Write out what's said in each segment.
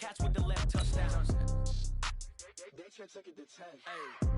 catch with the left touchdown. They should take it to 10. Hey.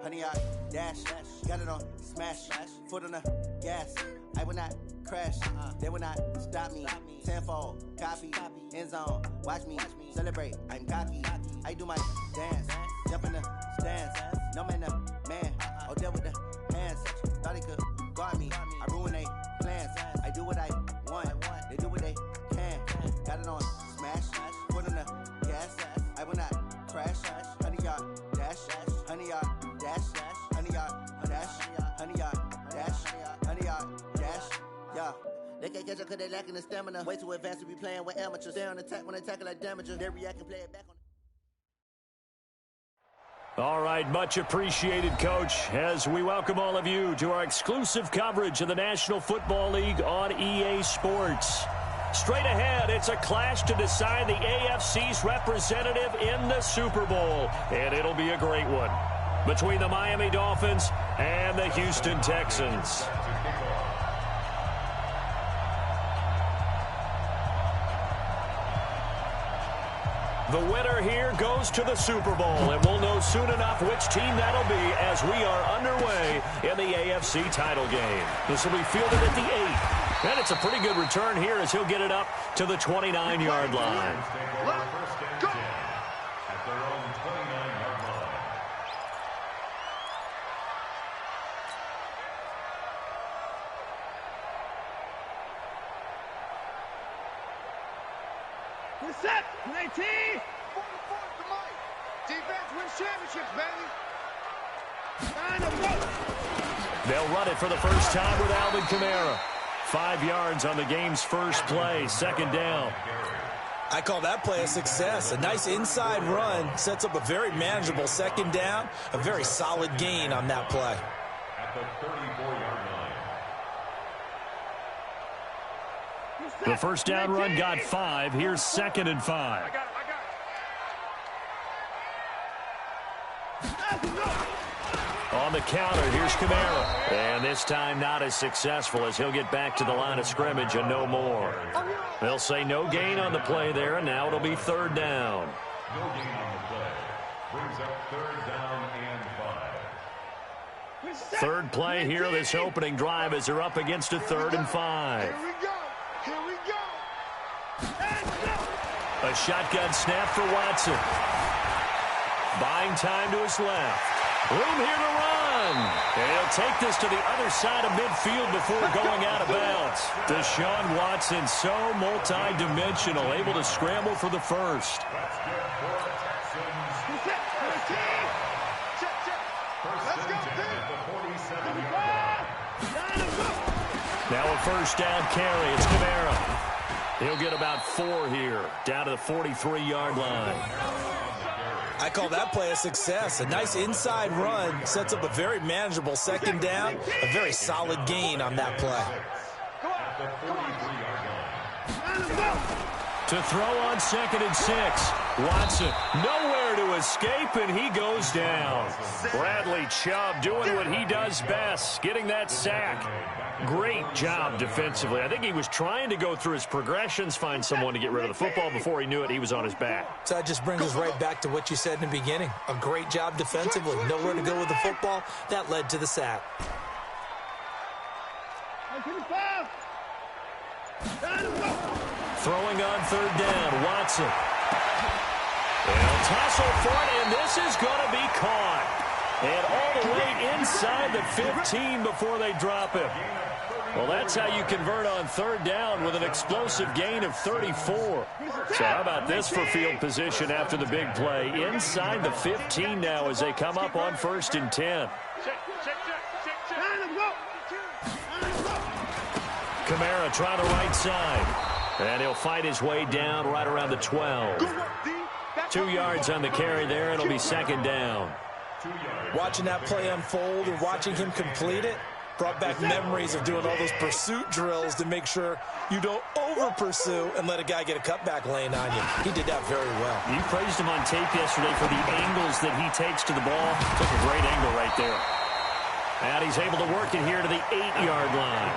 Honey, I dash, got it on smash, foot on the gas. I will not crash, they will not stop me. Tenfold, copy, end zone, watch me celebrate. I'm cocky, I do my dance, jump in the stands. No man, the man, oh, deal with the hands. Thought he could guard me, I ruin they plans. I do what I want, they do what they can. Got it on smash, foot on the gas. I will not crash, honey, y'all dash, honey, y'all dash, honey, y'all dash, honey, y'all dash, honey, y'all dash, yeah. They can't catch up cause they lacking the stamina. Way too advanced to be playing with amateurs. They on attack when they tackle like damagers. They react and play it back on. All right, much appreciated, Coach, as we welcome all of you to our exclusive coverage of the National Football League on EA Sports. Straight ahead, it's a clash to decide the AFC's representative in the Super Bowl, and it'll be a great one between the Miami Dolphins and the Houston Texans. The winner here goes to the Super Bowl, and we'll know soon enough which team that'll be as we are underway in the AFC title game. This will be fielded at the 8. And it's a pretty good return here as he'll get it up to the 29-yard line. Let's go! At their own 29-yard line. We're set! 19! 44 to Mike. Defense wins championships, baby. 9 of 1. They'll run it for the first time with Alvin Kamara. 5 yards on the game's first play, second down. I call that play a success. A nice inside run sets up a very manageable second down. A very solid gain on that play. At the 34-yard line. The first down run got 5. Here's 2nd and 5. On the counter, here's Kamara. And this time not as successful as he'll get back to the line of scrimmage and no more. They'll say no gain on the play there, and now it'll be 3rd down. No gain on the play. Brings up 3rd down and 5. Third play here, this opening drive as they're up against a 3rd and 5. Here we go! Here we go! A shotgun snap for Watson. Buying time to his left. Room here to run. And he'll take this to the other side of midfield before going out of bounds. Deshaun Watson, so multi-dimensional, able to scramble for the first. That's good for Texans. Let's go, at the 47-yard line. Now a first down carry. It's Kamara. He'll get about 4 here, down to the 43-yard line. I call that play a success. A nice inside run sets up a very manageable second down. A very solid gain on that play. At the 43-yard line. To throw on 2nd and 6. Watson nowhere to escape, and he goes down. Bradley Chubb doing what he does best, getting that sack. Great job defensively. I think he was trying to go through his progressions, find someone to get rid of the football. Before he knew it, he was on his back. So that just brings us right back to what you said in the beginning. A great job defensively. Nowhere to go with the football. That led to the sack. Throwing on 3rd down, Watson. They'll tussle for it, and this is going to be caught. And all the way inside the 15 before they drop him. Well, that's how you convert on 3rd down with an explosive gain of 34. So how about this for field position after the big play? Inside the 15 now as they come up on 1st and 10. Kamara trying the right side. And he'll fight his way down right around the 12. 2 yards on the carry there. It'll be 2nd down. Watching that play unfold and watching him complete it brought back memories of doing all those pursuit drills to make sure you don't over-pursue and let a guy get a cutback lane on you. He did that very well. You praised him on tape yesterday for the angles that he takes to the ball. Took a great angle right there. And he's able to work it here to the 8-yard line.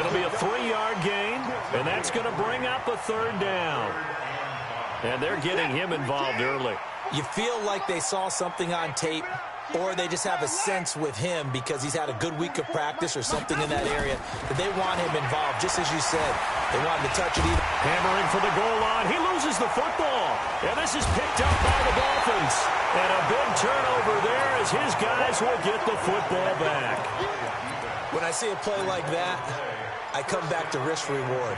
It'll be a 3-yard gain, and that's going to bring up a third down. And they're getting him involved early. You feel like they saw something on tape, or they just have a sense with him because he's had a good week of practice or something in that area that they want him involved, just as you said. They want him to touch it either. Hammering for the goal line. He loses the football. And this is picked up by the Dolphins. And a big turnover there as his guys will get the football back. When I see a play like that, I come back to risk-reward.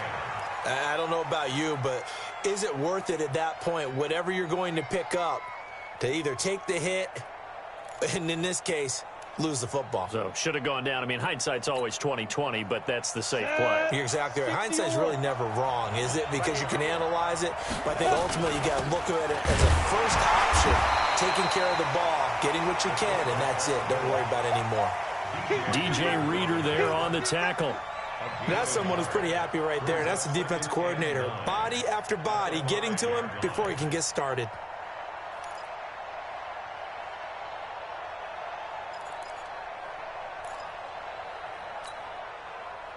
I don't know about you, but is it worth it at that point, whatever you're going to pick up, to either take the hit and in this case, lose the football? So, should have gone down. I mean, hindsight's always 20/20, but that's the safe play. You're exactly right. Hindsight's really never wrong, is it? Because you can analyze it, but I think ultimately you got to look at it as a first option, taking care of the ball, getting what you can, and that's it. Don't worry about it anymore. DJ Reader there on the tackle. That's someone who's pretty happy right there. That's the defensive coordinator. Body after body, getting to him before he can get started.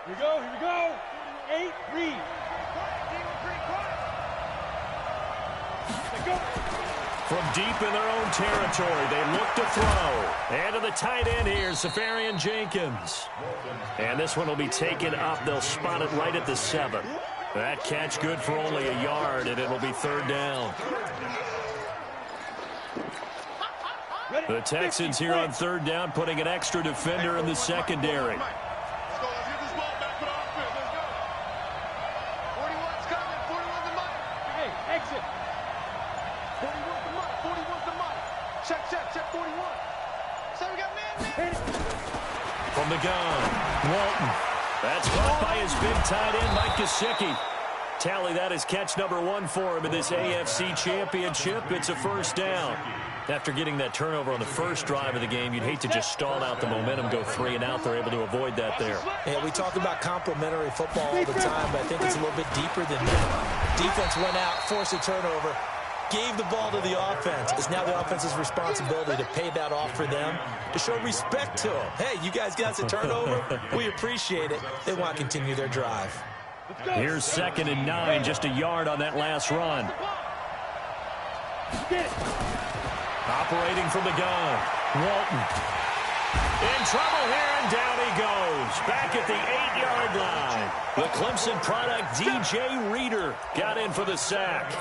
Here we go, here we go. 8, read. Let's go. From deep in their own territory, they look to throw. And to the tight end here, Safarian Jenkins. And this one will be taken up. They'll spot it right at the 7. That catch good for only a yard, and it'll be third down. The Texans here on third down, putting an extra defender in the secondary. From the gun, Walton. That's caught by his big tight end, Mike Gesicki. Tally, that is catch number 1 for him in this AFC Championship. It's a first down. After getting that turnover on the first drive of the game, you'd hate to just stall out the momentum, go 3 and out. They're able to avoid that there. Yeah, we talk about complementary football all the time, but I think it's a little bit deeper than that. Defense went out, forced a turnover, gave the ball to the offense. It's now the offense's responsibility to pay that off for them, to show respect to them. Hey, you guys got the turnover. We appreciate it. They want to continue their drive. Here's 2nd and 9, just a yard on that last run. Operating from the gun, Walton. In trouble here, and down he goes. Back at the 8-yard line. The Clemson product, DJ Reader, got in for the sack.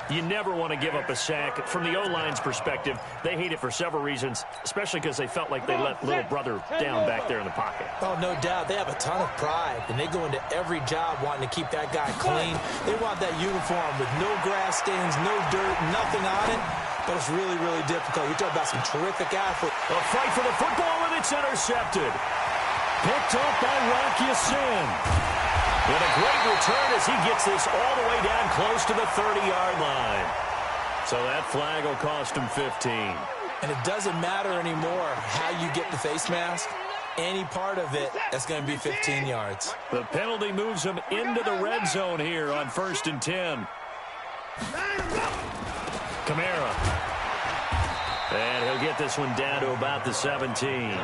You never want to give up a sack. From the O-line's perspective, they hate it for several reasons, especially because they felt like they let little brother down back there in the pocket. Oh, no doubt. They have a ton of pride, and they go into every job wanting to keep that guy clean. They want that uniform with no grass stains, no dirt, nothing on it. But it's really, really difficult. You're talking about some terrific athletes. A fight for the football, and it's intercepted. Picked up by Rock Ya-Sin. And a great return as he gets this all the way down close to the 30-yard line. So that flag will cost him 15. And it doesn't matter anymore how you get the face mask. Any part of it, that's going to be 15 yards. The penalty moves him into the red zone here on 1st and 10. Kamara. And he'll get this one down to about the 17.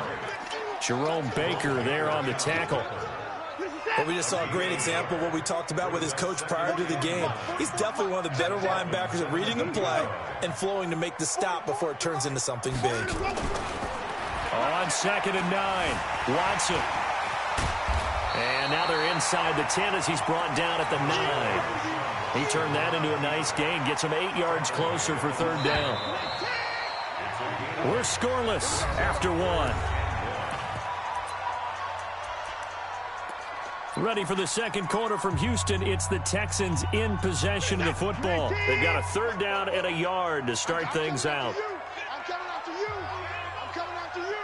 Jerome Baker there on the tackle. Well, we just saw a great example of what we talked about with his coach prior to the game. He's definitely one of the better linebackers at reading the play and flowing to make the stop before it turns into something big. On 2nd and 9, Watson. And now they're inside the 10 as he's brought down at the 9. He turned that into a nice gain, gets him 8 yards closer for third down. We're scoreless after 1. Ready for the second quarter from Houston. It's the Texans in possession of the football. They've got a third down and a yard to start things out. I'm coming after you. I'm coming after you.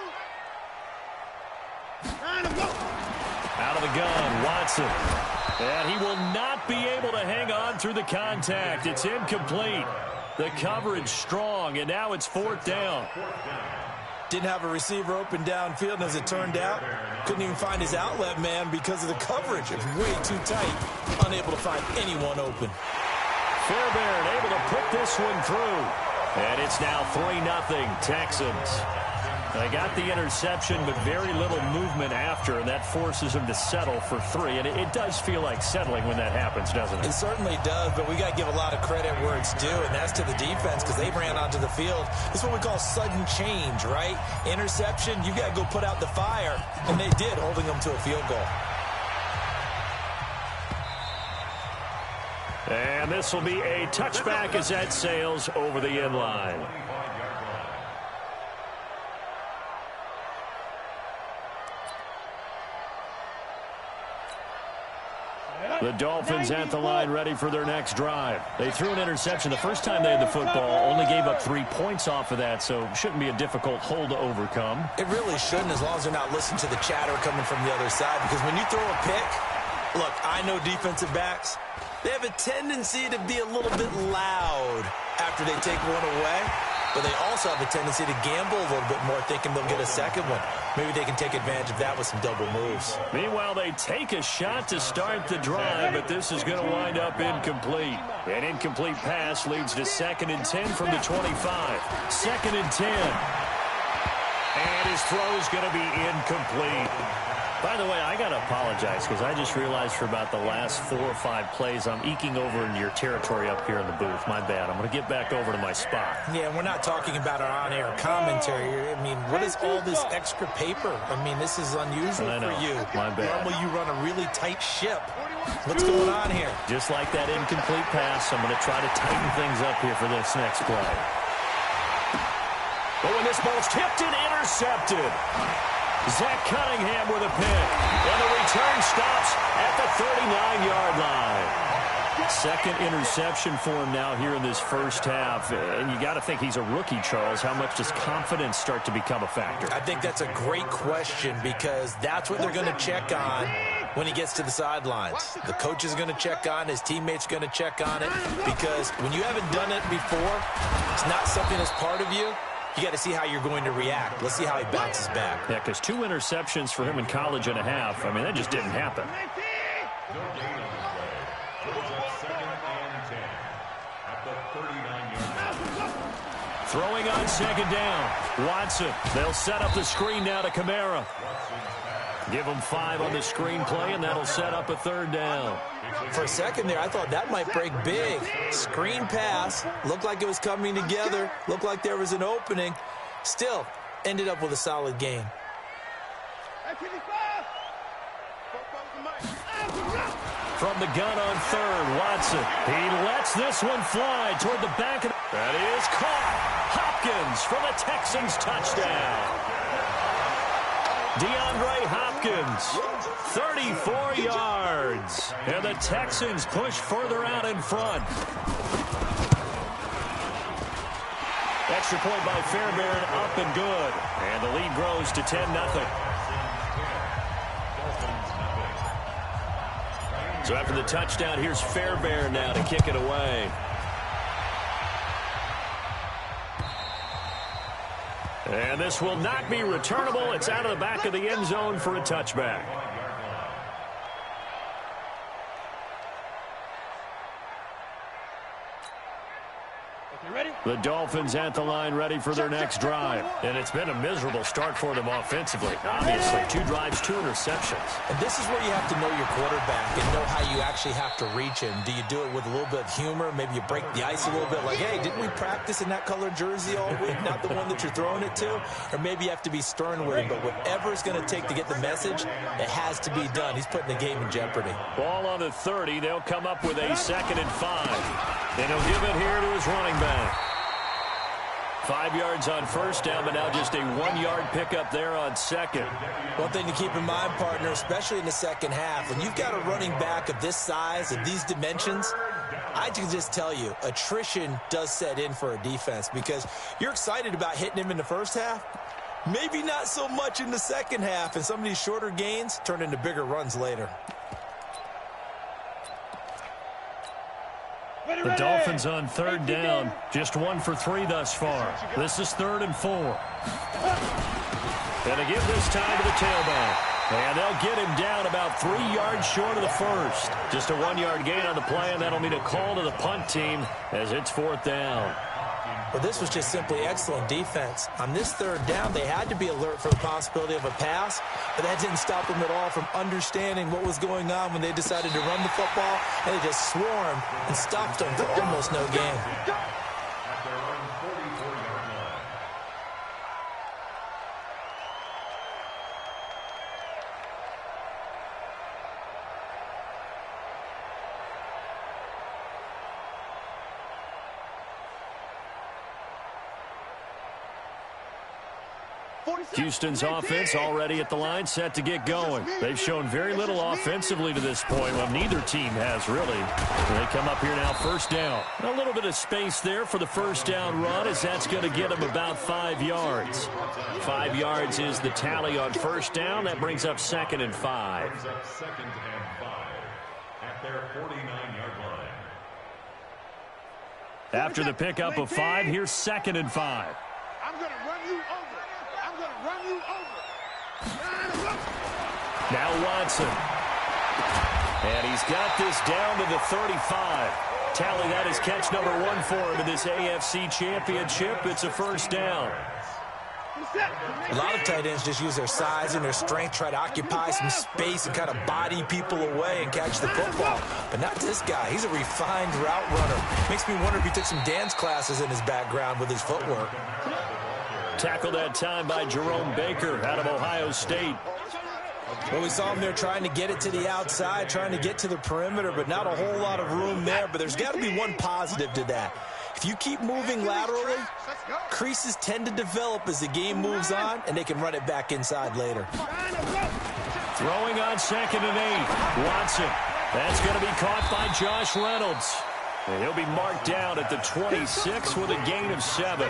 Out of the gun, Watson. And he will not be able to hang on through the contact. It's incomplete. The coverage strong, and now it's 4th down. Didn't have a receiver open downfield, and as it turned out, couldn't even find his outlet man because of the coverage. It was way too tight, unable to find anyone open. Fairbairn able to put this one through. And it's now 3-0 Texans. They got the interception, but very little movement after, and that forces them to settle for 3. And it does feel like settling when that happens, doesn't it? It certainly does, but we got to give a lot of credit where it's due, and that's to the defense because they ran onto the field. This is what we call sudden change, right? Interception, you got to go put out the fire, and they did, holding them to a field goal. And this will be a touchback as that sails over the end line. The Dolphins at the line ready for their next drive. They threw an interception the first time they had the football, only gave up 3 points off of that, so shouldn't be a difficult hole to overcome. It really shouldn't, as long as they're not listening to the chatter coming from the other side, because when you throw a pick, look, I know defensive backs, they have a tendency to be a little bit loud after they take one away, but they also have a tendency to gamble a little bit more, thinking they'll get a second one. Maybe they can take advantage of that with some double moves. Meanwhile, they take a shot to start the drive, but this is going to wind up incomplete. An incomplete pass leads to 2nd and 10 from the 25. 2nd and 10. And his throw is going to be incomplete. By the way, I got to apologize because I just realized for about the last 4 or 5 plays, I'm eking over into your territory up here in the booth. My bad. I'm going to get back over to my spot. Yeah, we're not talking about our on-air commentary. I mean, what is all this extra paper? I mean, this is unusual for you. My bad. Normally you run a really tight ship. What's going on here? Just like that incomplete pass, I'm going to try to tighten things up here for this next play. But when this ball's tipped and intercepted, Zach Cunningham with a pick, and the return stops at the 39-yard line. 2nd interception for him now here in this first half, and you got to think he's a rookie, Charles. How much does confidence start to become a factor? I think that's a great question because that's what they're going to check on when he gets to the sidelines. The coach is going to check on, his teammates are going to check on it, because when you haven't done it before, it's not something that's part of you. You got to see how you're going to react. Let's see how he bounces back. Yeah, because 2 interceptions for him in college and a half. I mean, that just didn't happen. Throwing on 2nd down. Watson. They'll set up the screen now to Kamara. Give him 5 on the screen play, and that'll set up a 3rd down. For a second there, I thought that might break big. Screen pass. Looked like it was coming together. Looked like there was an opening. Still, ended up with a solid game. From the gun on 3rd, Watson. He lets this one fly toward the back. That is caught. Hopkins for the Texans touchdown. DeAndre Hopkins, 34 yards. And the Texans push further out in front. Extra point by Fairbairn, up and good. And the lead grows to 10-0. So after the touchdown, here's Fairbairn now to kick it away. And this will not be returnable. It's out of the back of the end zone for a touchback. The Dolphins at the line ready for their next drive. And it's been a miserable start for them offensively. Obviously, 2 drives, 2 interceptions. And this is where you have to know your quarterback and know how you actually have to reach him. Do you do it with a little bit of humor? Maybe you break the ice a little bit, like, hey, didn't we practice in that colored jersey all week? Not the one that you're throwing it to? Or maybe you have to be stern with him. But whatever it's going to take to get the message, it has to be done. He's putting the game in jeopardy. Ball on the 30. They'll come up with a 2nd and 5. And he'll give it here to his running back. 5 yards on 1st down, but now just a 1-yard pickup there on 2nd. One thing to keep in mind, partner, especially in the second half, when you've got a running back of this size, of these dimensions, I can just tell you, attrition does set in for a defense because you're excited about hitting him in the first half. Maybe not so much in the second half, and some of these shorter gains turn into bigger runs later. The Dolphins on third down, just 1 for 3 thus far. This is 3rd and 4. And to give this time to the tailback. And they'll get him down about 3 yards short of the first. Just a 1-yard gain on the play, and that'll mean a call to the punt team as it's 4th down. Well, this was just simply excellent defense. On this 3rd down, they had to be alert for the possibility of a pass, but that didn't stop them at all from understanding what was going on when they decided to run the football, and they just swarmed and stopped them for almost no gain. Houston's offense already at the line, set to get going. They've shown very little offensively to this point. Well, neither team has, really. They come up here now, 1st down. A little bit of space there for the 1st down run, as that's going to get them about 5 yards. 5 yards is the tally on 1st down. That brings up 2nd and 5. Brings up 2nd and 5 at their 49-yard line. After the pickup of 5, here's 2nd and 5. I'm going to run you over. I'm going to run you over. Now Watson. And he's got this down to the 35. Tally, that is catch number 1 for him in this AFC Championship. It's a 1st down. A lot of tight ends just use their size and their strength, try to occupy some space and kind of body people away and catch the football. But not this guy. He's a refined route runner. Makes me wonder if he took some dance classes in his background with his footwork. Tackled that time by Jerome Baker out of Ohio State. Well, we saw him there trying to get it to the outside, trying to get to the perimeter, but not a whole lot of room there. But there's got to be one positive to that. If you keep moving laterally, creases tend to develop as the game moves on, and they can run it back inside later. Throwing on 2nd and 8. Watson. That's going to be caught by Josh Reynolds. And he'll be marked down at the 26 with a gain of 7.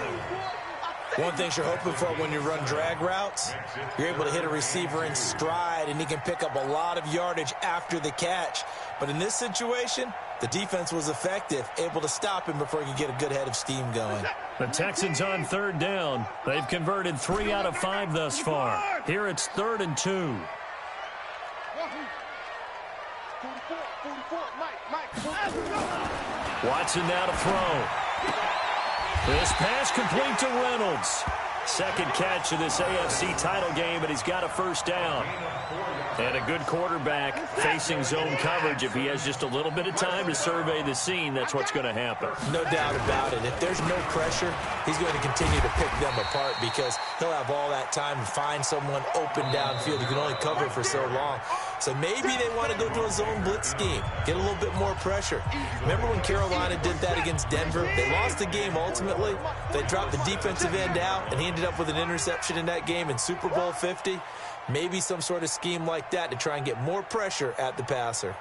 One thing you're hoping for when you run drag routes, you're able to hit a receiver in stride, and he can pick up a lot of yardage after the catch. But in this situation, the defense was effective, able to stop him before he could get a good head of steam going. The Texans on 3rd down. They've converted 3 out of 5 thus far. Here it's 3rd and 2. Watson now to throw. This pass complete to Reynolds. 2nd catch of this AFC title game, and he's got a 1st down. And a good quarterback facing zone coverage. If he has just a little bit of time to survey the scene, that's what's going to happen. No doubt about it. If there's no pressure, he's going to continue to pick them apart because he'll have all that time to find someone open downfield. You can only cover for so long. So maybe they want to go to a zone blitz scheme, get a little bit more pressure. Remember when Carolina did that against Denver? They lost the game ultimately. They dropped the defensive end out, and he ended up with an interception in that game in Super Bowl 50. Maybe some sort of scheme like that to try and get more pressure at the passer.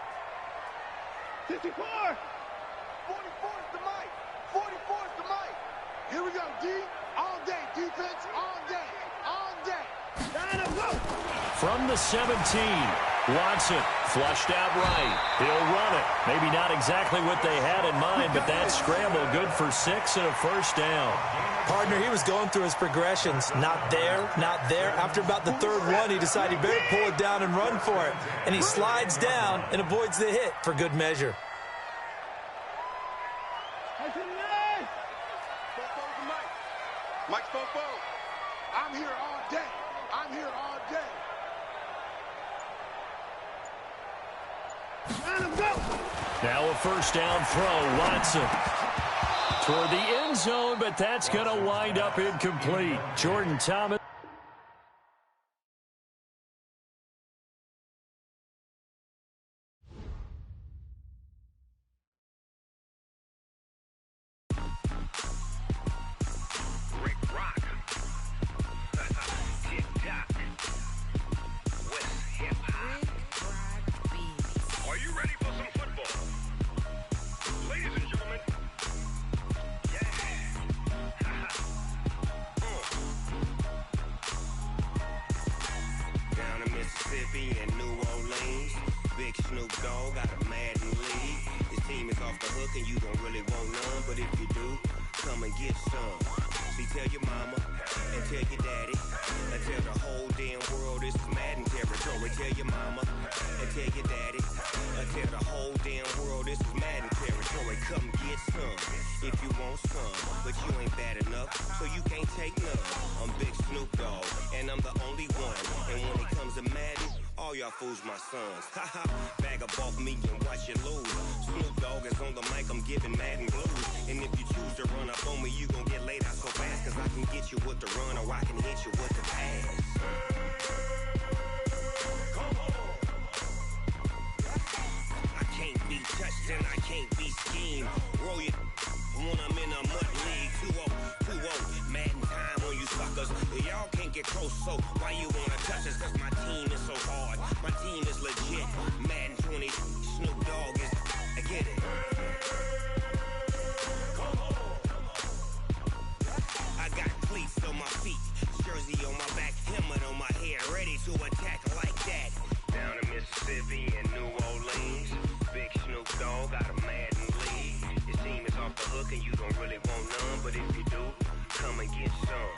54. 44 is the mic. 44 is the mic. Here we go, D. All day. Defense all day. All day. Line up, go. From the 17, Watson flushed out right. He'll run it. Maybe not exactly what they had in mind, but that scramble good for 6 and a 1st down. Partner, he was going through his progressions. Not there, not there. After about the 3rd one, he decided he better pull it down and run for it. And he slides down and avoids the hit for good measure. Mike Fofo. I'm here all day. I'm here all day. Line up, go. Now a 1st down throw, Watson. Toward the end zone, but that's going to wind up incomplete. Jordan Thomas. Mississippi and New Orleans. Big Snoop Dogg got a Madden league. It's team is off the hook and you don't really want none, but if you do, come and get some. See, tell your mama and tell your daddy and tell the whole damn world this is Madden territory. Tell your mama and tell your daddy and tell the whole damn world this is Madden territory. Come get some if you want some, but you ain't bad enough, so you can't take none. I'm Big Snoop Dogg, and I'm the only one. And when it comes to Madden, all y'all fools my sons. Haha, bag up off me and watch you lose. Snoop Dogg is on the mic, I'm giving Madden blues. And if you choose to run up on me, you gon' get laid out so fast, cause I can get you with the run or I can hit you with the pass. Come on. I can't be touched and I can't be schemed. Roll you when I'm in a mud league. 2-0, Madden time on you suckers. Y'all can't get close, so why you wanna touch us? Cause my team is so hard, my team is legit. Madden 20, Snoop Dogg is, I get it. Come on. I got cleats on my feet, jersey on my back, helmet on my head, ready to attack like that. Down in Mississippi and New Orleans, Big Snoop Dogg got a Madden league. Your team is off the hook and you don't really want none, but if you do, come and get some.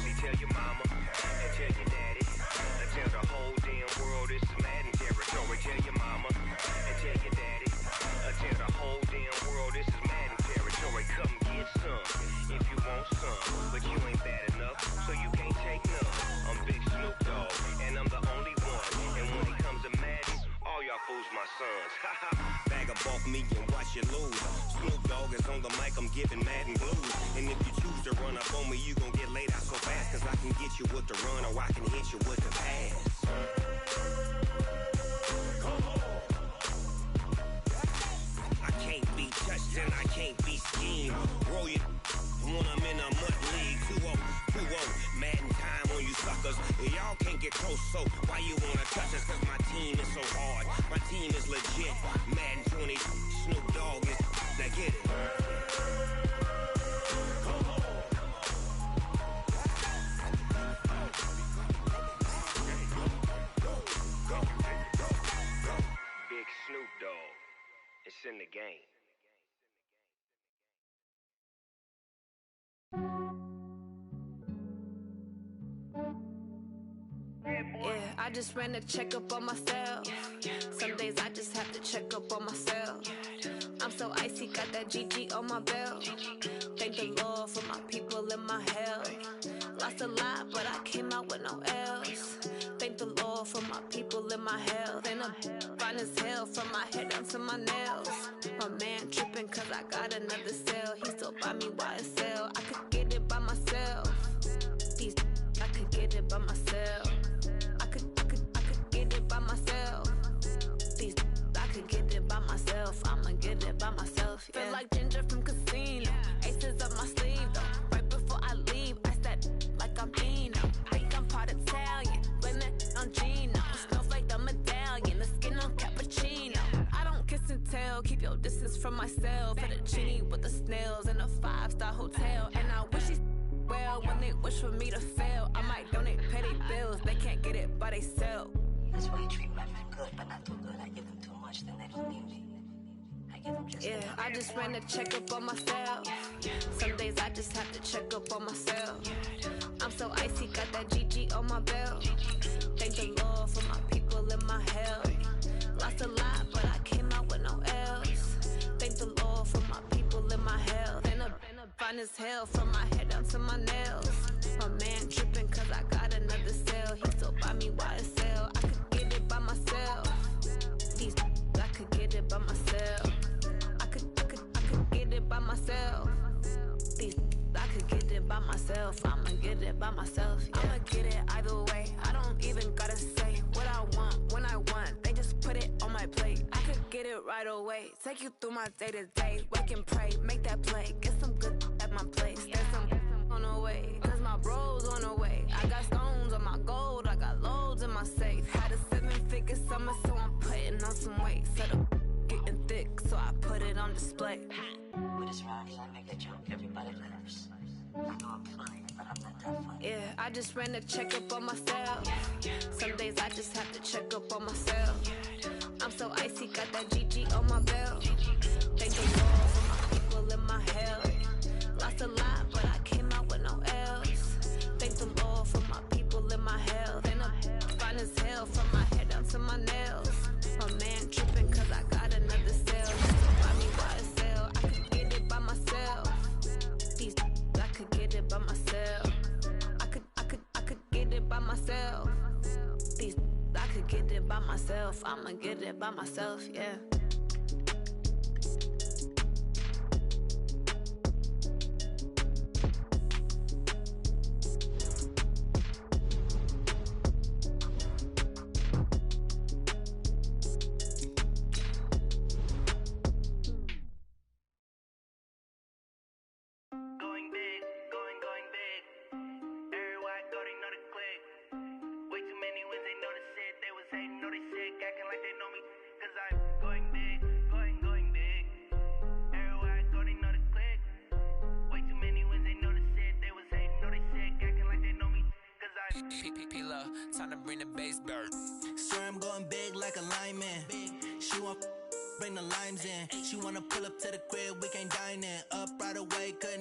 See, tell your mama and tell your daddy and tell the whole damn world this is Madden territory. Tell your mama and tell your daddy and tell the whole damn world this is Madden territory. Come get some if you want some, but you ain't bad enough, so you can't take none. I'm Big Snoop Dogg, and I'm the only one. And when it comes to Madden, all y'all fools my sons. Haha, bag up off me and watch you lose. Snoop Dogg is on the mic, I'm giving Madden blues. And if you choose to run up on me, you gon' get laid out so fast, cause I can get you with the run or I can hit you with the pass. Come on. I can't be touched and I can't be schemed. Roll you when I'm in a mud league. 2-0, Madden time on you suckers. Y'all can't get close, so why you wanna touch us? Cause my team is so hard, my team is legit. Madden 20, Snoop Dogg is, now get it. Come on. Big Snoop Dogg, it's in the game. Yeah, I just ran a checkup on myself. Some days I just have to check up on myself. I'm so icy, got that GG on my belt. Thank the Lord for my people and my health. Lost a lot, but I came out with no L's. Thank the Lord for my people and my health. And I'm fine as hell from my head down to my nails. My man tripping cause I got another cell. He still buy me YSL. I could get it by myself. These I could get it by myself. I could get it by myself. These I could get it by myself. I'ma get it by myself. Yeah. Feel like Ginger from Casino. Aces up my sleeve though. Right before I leave, I said like I'm Dino. Think I'm part Italian, blame it on Gino. Smells like the medallion, the skin on cappuccino. I don't kiss and tell, keep your distance from myself. At a genie with the snails in a 5-star hotel. And I wish he's well when they wish for me to fail. I might donate petty bills, they can't get it by they sell. That's why you treat my men good, but not too good. I give them too much, then they don't need me. I give them just yeah, I just ran a checkup on myself. Some days I just have to check up on myself. I'm so icy, got that GG on my belt. Thank the Lord for my people and my health. Lost a lot, but I came out with no L's. Thank the Lord for my people and my health. And I'm fine as hell from my head down to my nails. My man tripping cause I got another cell. He still buy me YSL. I could get it by myself. These I could get it by myself. I could get it by myself. These I could get it by myself. I'ma get it by myself. Yeah. I'ma get it either way. I don't even gotta say what I want when I want. They just put it on my plate. I could get it right away. Take you through my day to day. Wake and pray, make that play. Get some good at my place. There's some on the way, cause my bros on the way. I got stones on my gold. I got loads in my safe. Had a 7-figure summer, so I'm putting on some weight. Set up getting thick, so I put it on display. with this ride, I make a joke, everybody laughs. I know I'm funny, but I'm not that funny. Yeah, I just ran a checkup on myself. Some days I just have to check up on myself. I'm so icy, got that GG on my belt. Thank the Lord for my people in my health. Lost a lot, but I came out with no L's. Thank the Lord for my people in my health. And I'm fine as hell from my head down to my nails. My man tripping cause I got another sale. Buy me YSL, I could get it by myself. These I could get it by myself. I could get it by myself. These I could get it by myself. I'ma get it by myself, yeah. Time to bring the bass bird. Swear I'm going big like a lineman. She want bring the limes in. She wanna pull up to the crib, we can't dine in. Up right away, couldn't